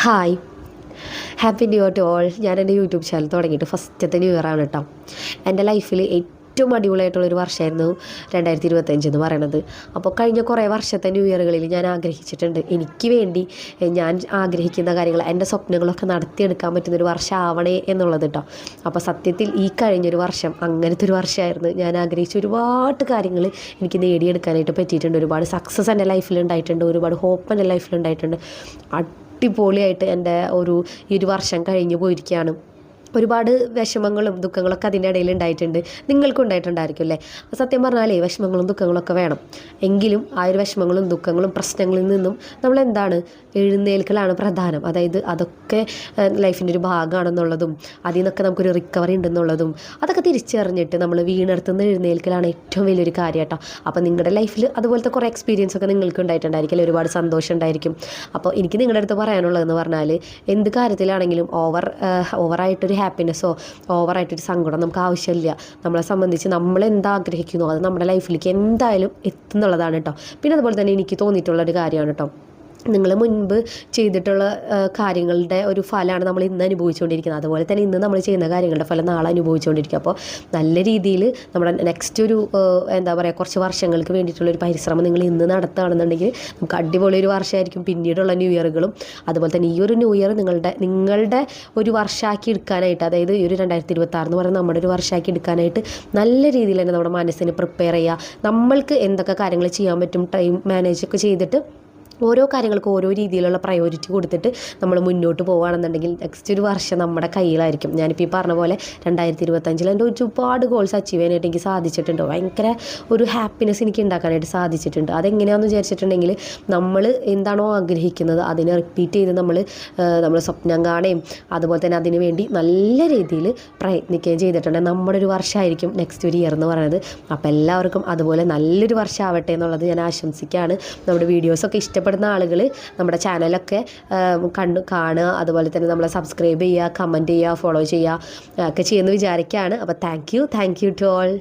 Hi, happy new year to all. ഞാൻ എൻ്റെ YouTube channel തുടങ്ങിയിട്ട് ഫസ്റ്റത്തെ ന്യൂ ഇയർ ആണ് കേട്ടോ. എൻ്റെ ലൈഫിൽ ഏറ്റവും അടിപൊളിയായിട്ടുള്ളൊരു വർഷമായിരുന്നു 2025 എന്ന് പറയണത്. അപ്പോൾ കഴിഞ്ഞ കുറേ വർഷത്തെ ന്യൂ ഇയറുകളിൽ ഞാൻ ആഗ്രഹിച്ചിട്ടുണ്ട് എനിക്ക് വേണ്ടി ഞാൻ ആഗ്രഹിക്കുന്ന കാര്യങ്ങൾ, എൻ്റെ സ്വപ്നങ്ങളൊക്കെ നടത്തിയെടുക്കാൻ പറ്റുന്നൊരു വർഷം ആവണേ എന്നുള്ളത് കേട്ടോ. അപ്പോൾ സത്യത്തിൽ ഈ കഴിഞ്ഞൊരു വർഷം അങ്ങനത്തെ ഒരു വർഷമായിരുന്നു. ഞാൻ ആഗ്രഹിച്ച ഒരുപാട് കാര്യങ്ങൾ എനിക്ക് നേടിയെടുക്കാനായിട്ട് പറ്റിയിട്ടുണ്ട്. ഒരുപാട് സക്സസ് എൻ്റെ ലൈഫിൽ ഉണ്ടായിട്ടുണ്ട്, ഒരുപാട് ഹോപ്പ് എൻ്റെ ലൈഫിൽ ഉണ്ടായിട്ടുണ്ട്. അടിപൊളിയായിട്ട് എൻ്റെ ഈ ഒരു വർഷം കഴിഞ്ഞു പോയിരിക്കുകയാണ്. ഒരുപാട് വിഷമങ്ങളും ദുഃഖങ്ങളൊക്കെ അതിൻ്റെ ഇടയിൽ ഉണ്ടായിട്ടുണ്ട്. നിങ്ങൾക്കും ഉണ്ടായിട്ടുണ്ടായിരിക്കും അല്ലേ? സത്യം പറഞ്ഞാലേ വിഷമങ്ങളും ദുഃഖങ്ങളൊക്കെ വേണം. എങ്കിലും ആ ഒരു വിഷമങ്ങളും ദുഃഖങ്ങളും പ്രശ്നങ്ങളിൽ നിന്നും നമ്മളെന്താണ് എഴുന്നേൽക്കലാണ് പ്രധാനം. അതായത് അതൊക്കെ ലൈഫിൻ്റെ ഒരു ഭാഗമാണെന്നുള്ളതും അതിൽ നിന്നൊക്കെ നമുക്കൊരു റിക്കവറി ഉണ്ടെന്നുള്ളതും അതൊക്കെ തിരിച്ചറിഞ്ഞിട്ട് നമ്മൾ വീണെടുത്തുനിന്ന് എഴുന്നേൽക്കലാണ് ഏറ്റവും വലിയൊരു കാര്യം കേട്ടോ. അപ്പോൾ നിങ്ങളുടെ ലൈഫിൽ അതുപോലത്തെ കുറേ എക്സ്പീരിയൻസ് ഒക്കെ നിങ്ങൾക്ക് ഉണ്ടായിട്ടുണ്ടായിരിക്കും, ഒരുപാട് സന്തോഷം ഉണ്ടായിരിക്കും. അപ്പോൾ എനിക്ക് നിങ്ങളുടെ അടുത്ത് പറയാനുള്ളതെന്ന് പറഞ്ഞാൽ എന്ത് കാര്യത്തിലാണെങ്കിലും ഓവറായിട്ടൊരു ഹാപ്പിനെസ്സോ ഓവറായിട്ടൊരു സങ്കടം നമുക്ക് ആവശ്യമില്ല. നമ്മളെ സംബന്ധിച്ച് നമ്മൾ എന്താ ആഗ്രഹിക്കുന്നു അത് നമ്മുടെ ലൈഫിലേക്ക് എന്തായാലും എത്തുന്നുള്ളതാണ് കേട്ടോ. പിന്നെ അതുപോലെ തന്നെ എനിക്ക് തോന്നിയിട്ടുള്ളൊരു കാര്യമാണ് കേട്ടോ, നിങ്ങൾ മുൻപ് ചെയ്തിട്ടുള്ള കാര്യങ്ങളുടെ ഒരു ഫലമാണ് നമ്മൾ ഇന്ന് അനുഭവിച്ചുകൊണ്ടിരിക്കുന്നത്. അതുപോലെ തന്നെ ഇന്ന് നമ്മൾ ചെയ്യുന്ന കാര്യങ്ങളുടെ ഫലം നാളെ അനുഭവിച്ചുകൊണ്ടിരിക്കുക. അപ്പോൾ നല്ല രീതിയിൽ നമ്മുടെ നെക്സ്റ്റ് ഒരു എന്താ പറയുക കുറച്ച് വർഷങ്ങൾക്ക് വേണ്ടിയിട്ടുള്ളൊരു പരിശ്രമം നിങ്ങൾ ഇന്ന് നടത്തുകയാണെന്നുണ്ടെങ്കിൽ നമുക്ക് അടിപൊളി ഒരു വർഷമായിരിക്കും പിന്നീടുള്ള ന്യൂ ഇയറുകളും. അതുപോലെ തന്നെ ഈ ഒരു ന്യൂ ഇയർ നിങ്ങളുടെ ഒരു വർഷമാക്കി എടുക്കാനായിട്ട്, അതായത് ഈ ഒരു 2026 എന്ന് പറയുന്നത് നമ്മുടെ ഒരു വർഷമാക്കി എടുക്കാനായിട്ട് നല്ല രീതിയിൽ തന്നെ നമ്മുടെ മനസ്സിനെ പ്രിപ്പയർ ചെയ്യുക. നമ്മൾക്ക് എന്തൊക്കെ കാര്യങ്ങൾ ചെയ്യാൻ പറ്റും ടൈം മാനേജൊക്കെ ചെയ്തിട്ട് ഓരോ കാര്യങ്ങൾക്കും ഓരോ രീതിയിലുള്ള പ്രയോറിറ്റി കൊടുത്തിട്ട് നമ്മൾ മുന്നോട്ട് പോകുകയാണെന്നുണ്ടെങ്കിൽ നെക്സ്റ്റ് ഒരു വർഷം നമ്മുടെ കയ്യിലായിരിക്കും. ഞാനിപ്പോൾ ഈ പറഞ്ഞ പോലെ 2025 എൻ്റെ ഒരുപാട് ഗോൾസ് അച്ചീവ് ചെയ്യാനായിട്ട് എനിക്ക് സാധിച്ചിട്ടുണ്ട്. ഭയങ്കര ഒരു ഹാപ്പിനെസ് എനിക്ക് ഉണ്ടാക്കാനായിട്ട് സാധിച്ചിട്ടുണ്ട്. അതെങ്ങനെയാണെന്ന് വിചാരിച്ചിട്ടുണ്ടെങ്കിൽ നമ്മൾ എന്താണോ ആഗ്രഹിക്കുന്നത് അതിനെ റിപ്പീറ്റ് ചെയ്ത് നമ്മൾ സ്വപ്നം കാണുകയും അതുപോലെ തന്നെ അതിന് വേണ്ടി നല്ല രീതിയിൽ പ്രയത്നിക്കുകയും ചെയ്തിട്ടുണ്ട്. നമ്മുടെ ഒരു വർഷമായിരിക്കും നെക്സ്റ്റ് ഒരു ഇയർ എന്ന് പറയുന്നത്. അപ്പോൾ എല്ലാവർക്കും അതുപോലെ നല്ലൊരു വർഷം ആവട്ടെ എന്നുള്ളത് ഞാൻ ആശംസിക്കുകയാണ്. നമ്മുടെ വീഡിയോസൊക്കെ ഇഷ്ടപ്പെടുന്ന ആളുകൾ നമ്മുടെ ചാനലൊക്കെ കാണുക, അതുപോലെ തന്നെ നമ്മളെ സബ്സ്ക്രൈബ് ചെയ്യുക, കമൻറ്റ് ചെയ്യുക, ഫോളോ ചെയ്യുക ഒക്കെ ചെയ്യുമെന്ന് വിചാരിക്കുകയാണ്. അപ്പോൾ താങ്ക് യു ടു ഓൾ.